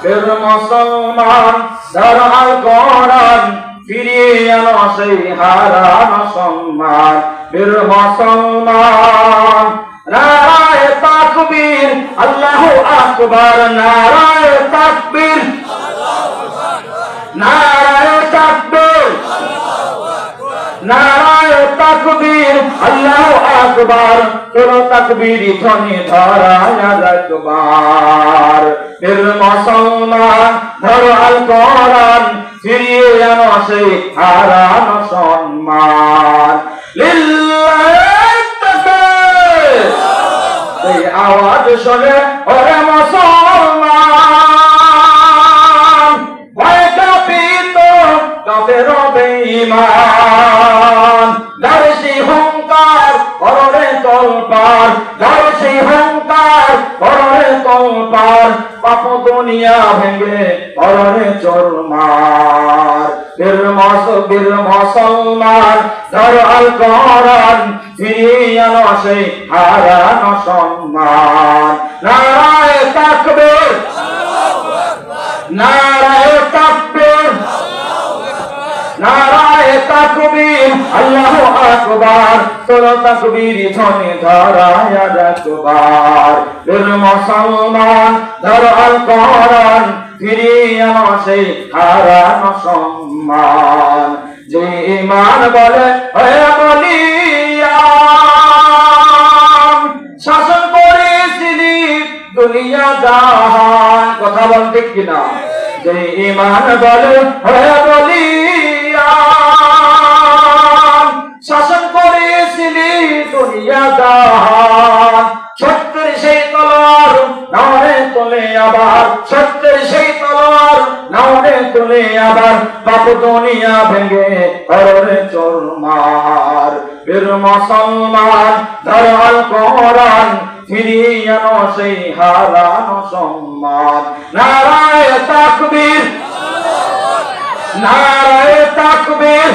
বীর মুসলমান ধরো আল কোরআন ফিরিয়ে আনো সেই হারানো সম্মান বীর মুসলমান নারায়ে তাকবীর আল্লাহু আকবার নারায়ে তাকবীর নারায়ে তাকবীর নারায়ে তাকবীর আল্লাহু আকবার তোলো তাকবীরি ধ্বনি ধরায় একবার বীর মুসলমান ধরো আল কোরআন ফিরিয়ে আনো সেই হারানো সম্মান লিল্লাহি তাকবীর এই আওয়াজ শুনে ওরে মুসলমান ভয় কাঁপিত কাফের বেঈমান দারসি হুঙ্কার কররে তোলপার দারসি হুঙ্কার কররে তোলপার পাপ দুনিয়া ভেঙে কররে চোরমার বীর মুসলমান ধরো আল কোরআন ফিরিয়ে আনো সেই হারানো সম্মান নারায়ে তাকবীর নারায়ে তাকবীর নারায়ে তাকবীর আল্লাহু আকবার তোলো তাকবীরি ধ্বনি ধরায় একবার বীর মুসলমান ধরো আল কোরআন ফিরিয়ে আনো সেই হারানো সম্মান যে ঈমান বলে হে বলিয়ান শাসন করেছিলি দুনিয়া জাহান কথা বল ঠিক কিনা যে ঈমান বলে হে বলিয়ান শাসন করেছিলি দুনিয়া জাহান সত্যের সেই তলোয়ার নাওরে তোলে আবার সত্যের সেই তলোয়ার নাওরে তোলে আবার পাপ দুনিয়া ভেঙে কররে চোরমার বীর মুসলমান ধরো আল কোরআন ফিরিয়ে আনো সেই হারানো সম্মান নারায়ে তাকবীর নারায়ে তাকবীর